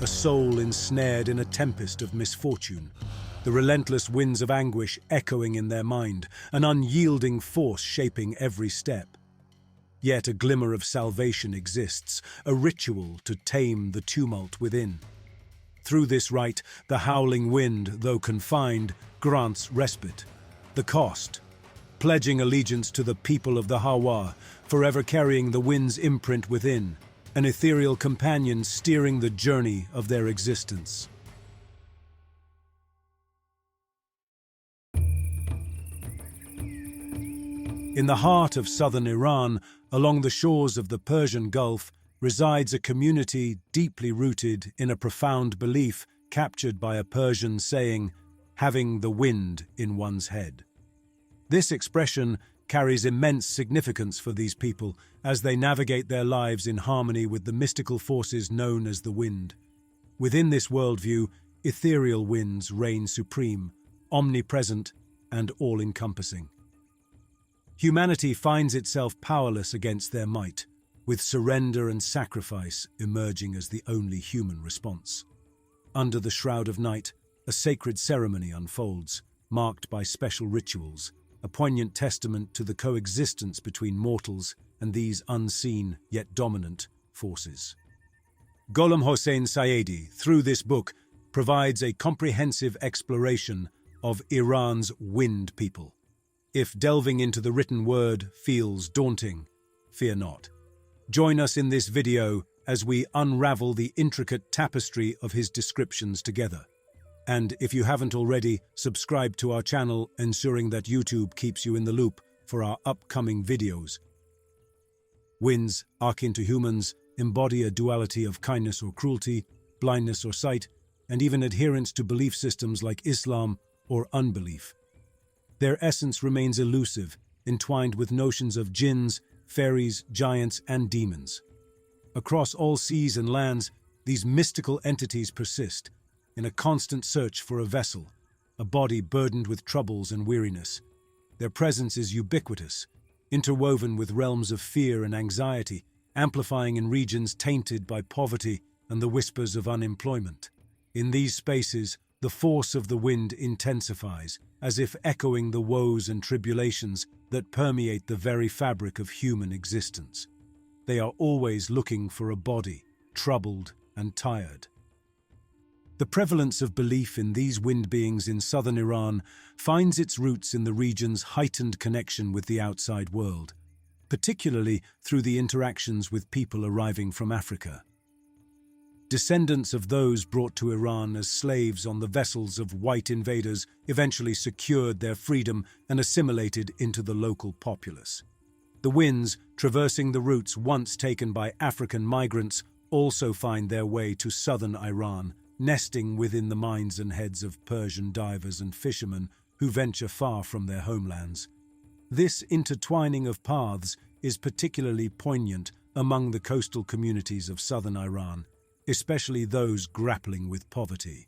a soul ensnared in a tempest of misfortune, the relentless winds of anguish echoing in their mind, an unyielding force shaping every step. Yet a glimmer of salvation exists, a ritual to tame the tumult within. Through this rite, the howling wind, though confined, grants respite. The cost: pledging allegiance to the people of the Hawa, forever carrying the wind's imprint within, an ethereal companion steering the journey of their existence. In the heart of southern Iran, along the shores of the Persian Gulf, resides a community deeply rooted in a profound belief captured by a Persian saying, "having the wind in one's head." This expression carries immense significance for these people as they navigate their lives in harmony with the mystical forces known as the wind. Within this worldview, ethereal winds reign supreme, omnipresent and all-encompassing. Humanity finds itself powerless against their might, with surrender and sacrifice emerging as the only human response. Under the shroud of night, a sacred ceremony unfolds, marked by special rituals, a poignant testament to the coexistence between mortals and these unseen yet dominant forces. Gholam Hossein Sayeedi, through this book, provides a comprehensive exploration of Iran's wind people. If delving into the written word feels daunting, fear not. Join us in this video as we unravel the intricate tapestry of his descriptions together. And if you haven't already, subscribe to our channel, ensuring that YouTube keeps you in the loop for our upcoming videos. Winds, akin to humans, embody a duality of kindness or cruelty, blindness or sight, and even adherence to belief systems like Islam or unbelief. Their essence remains elusive, entwined with notions of jinns, fairies, giants, and demons. Across all seas and lands, these mystical entities persist, in a constant search for a vessel, a body burdened with troubles and weariness. Their presence is ubiquitous, interwoven with realms of fear and anxiety, amplifying in regions tainted by poverty and the whispers of unemployment. In these spaces, the force of the wind intensifies, as if echoing the woes and tribulations that permeate the very fabric of human existence. They are always looking for a body, troubled and tired. The prevalence of belief in these wind beings in southern Iran finds its roots in the region's heightened connection with the outside world, particularly through the interactions with people arriving from Africa. Descendants of those brought to Iran as slaves on the vessels of white invaders eventually secured their freedom and assimilated into the local populace. The winds, traversing the routes once taken by African migrants, also find their way to southern Iran, nesting within the minds and heads of Persian divers and fishermen who venture far from their homelands. This intertwining of paths is particularly poignant among the coastal communities of southern Iran, especially those grappling with poverty.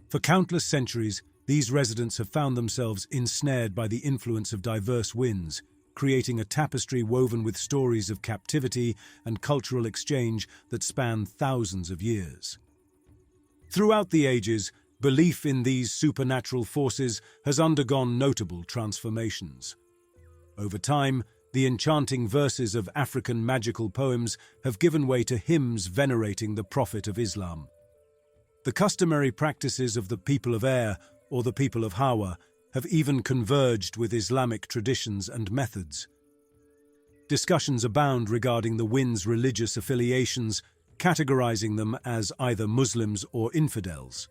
For countless centuries, these residents have found themselves ensnared by the influence of diverse winds, creating a tapestry woven with stories of captivity and cultural exchange that span thousands of years. Throughout the ages, belief in these supernatural forces has undergone notable transformations. Over time, the enchanting verses of African magical poems have given way to hymns venerating the Prophet of Islam. The customary practices of the people of air, or the people of Hawa, have even converged with Islamic traditions and methods. Discussions abound regarding the wind's religious affiliations, categorizing them as either Muslims or infidels.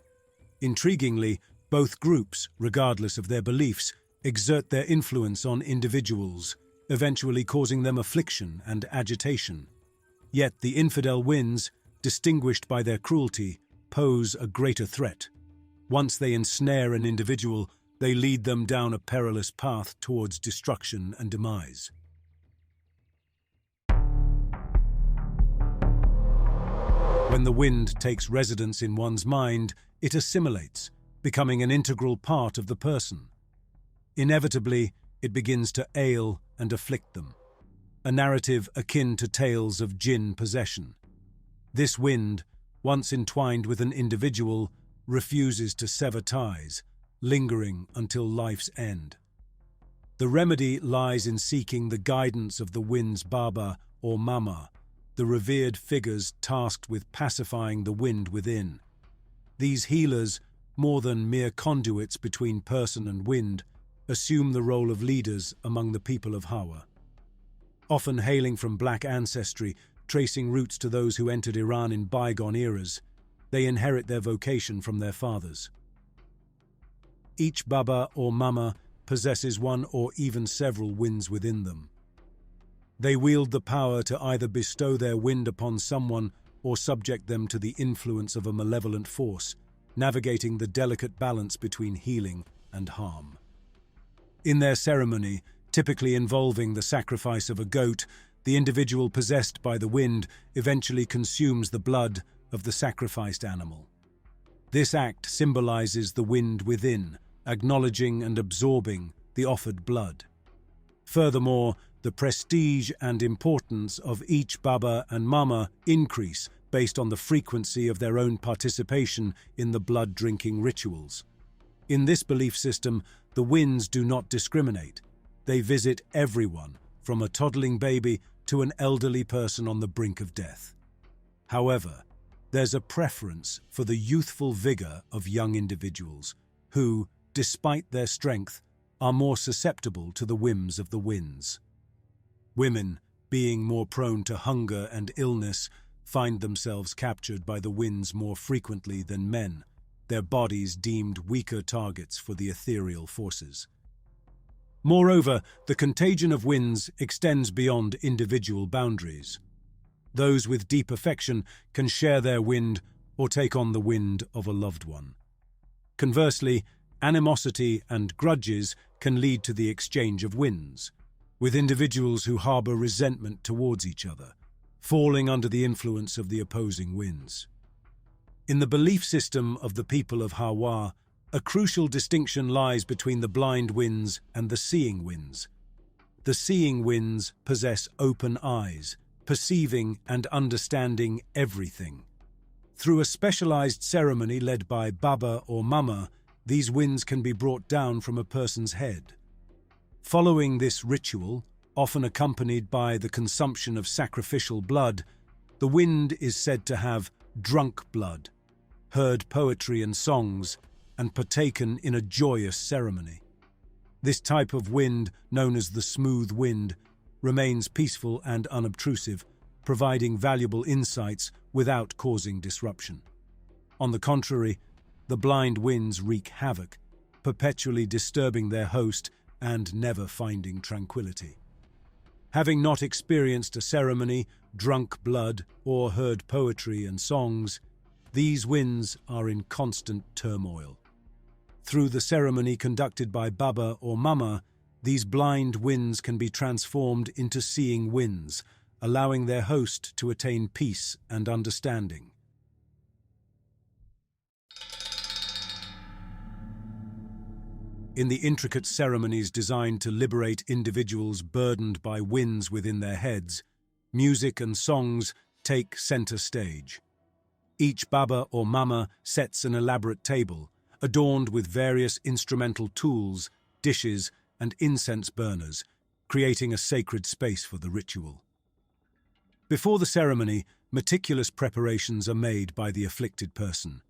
Intriguingly, both groups, regardless of their beliefs, exert their influence on individuals, eventually causing them affliction and agitation. Yet the infidel winds, distinguished by their cruelty, pose a greater threat. Once they ensnare an individual, they lead them down a perilous path towards destruction and demise. When the wind takes residence in one's mind, it assimilates, becoming an integral part of the person. Inevitably, it begins to ail and afflict them, a narrative akin to tales of jinn possession. This wind, once entwined with an individual, refuses to sever ties, lingering until life's end. The remedy lies in seeking the guidance of the wind's Baba or Mama, the revered figures tasked with pacifying the wind within. These healers, more than mere conduits between person and wind, assume the role of leaders among the people of Hawa. Often hailing from black ancestry, tracing roots to those who entered Iran in bygone eras, they inherit their vocation from their fathers. Each Baba or Mama possesses one or even several winds within them. They wield the power to either bestow their wind upon someone or subject them to the influence of a malevolent force, navigating the delicate balance between healing and harm. In their ceremony, typically involving the sacrifice of a goat, the individual possessed by the wind eventually consumes the blood of the sacrificed animal. This act symbolizes the wind within, acknowledging and absorbing the offered blood. Furthermore, the prestige and importance of each Baba and Mama increase based on the frequency of their own participation in the blood-drinking rituals. In this belief system, the winds do not discriminate. They visit everyone, from a toddling baby to an elderly person on the brink of death. However, there's a preference for the youthful vigor of young individuals who, despite their strength, are more susceptible to the whims of the winds. Women, being more prone to hunger and illness, find themselves captured by the winds more frequently than men, their bodies deemed weaker targets for the ethereal forces. Moreover, the contagion of winds extends beyond individual boundaries. Those with deep affection can share their wind or take on the wind of a loved one. Conversely, animosity and grudges can lead to the exchange of winds, with individuals who harbor resentment towards each other, falling under the influence of the opposing winds. In the belief system of the people of Hawa, a crucial distinction lies between the blind winds and the seeing winds. The seeing winds possess open eyes, perceiving and understanding everything. Through a specialized ceremony led by Baba or Mama, these winds can be brought down from a person's head. Following this ritual, often accompanied by the consumption of sacrificial blood, the wind is said to have drunk blood, heard poetry and songs, and partaken in a joyous ceremony. This type of wind, known as the smooth wind, remains peaceful and unobtrusive, providing valuable insights without causing disruption. On the contrary, the blind winds wreak havoc, perpetually disturbing their host and never finding tranquility. Having not experienced a ceremony, drunk blood, or heard poetry and songs, these winds are in constant turmoil. Through the ceremony conducted by Baba or Mama, these blind winds can be transformed into seeing winds, allowing their host to attain peace and understanding. In the intricate ceremonies designed to liberate individuals burdened by winds within their heads, music and songs take center stage. Each Baba or Mama sets an elaborate table, adorned with various instrumental tools, dishes, and incense burners, creating a sacred space for the ritual. Before the ceremony, meticulous preparations are made by the afflicted person.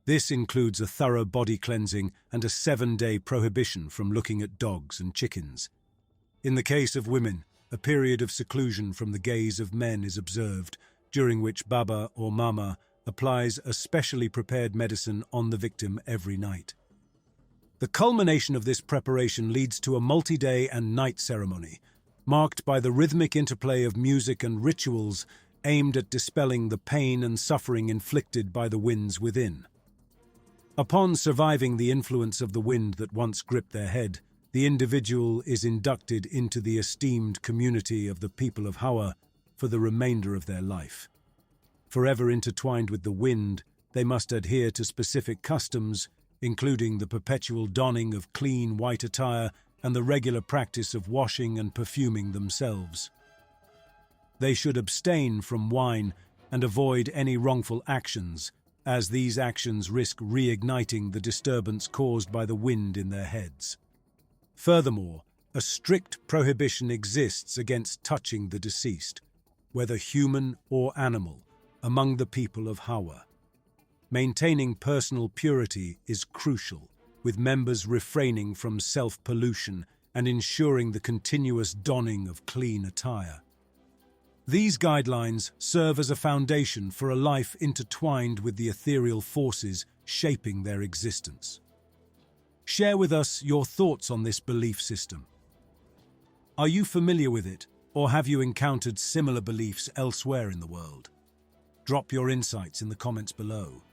This includes a thorough body cleansing and a 7-day prohibition from looking at dogs and chickens. In the case of women, a period of seclusion from the gaze of men is observed, during which Baba or Mama applies a specially prepared medicine on the victim every night. The culmination of this preparation leads to a multi-day and night ceremony, marked by the rhythmic interplay of music and rituals aimed at dispelling the pain and suffering inflicted by the winds within. Upon surviving the influence of the wind that once gripped their head, the individual is inducted into the esteemed community of the people of Hawa for the remainder of their life. Forever intertwined with the wind, they must adhere to specific customs, including the perpetual donning of clean white attire and the regular practice of washing and perfuming themselves. They should abstain from wine, and avoid any wrongful actions, as these actions risk reigniting the disturbance caused by the wind in their heads. Furthermore, a strict prohibition exists against touching the deceased, whether human or animal, among the people of Hawa. Maintaining personal purity is crucial, with members refraining from self-pollution and ensuring the continuous donning of clean attire. These guidelines serve as a foundation for a life intertwined with the ethereal forces shaping their existence. Share with us your thoughts on this belief system. Are you familiar with it, or have you encountered similar beliefs elsewhere in the world? Drop your insights in the comments below.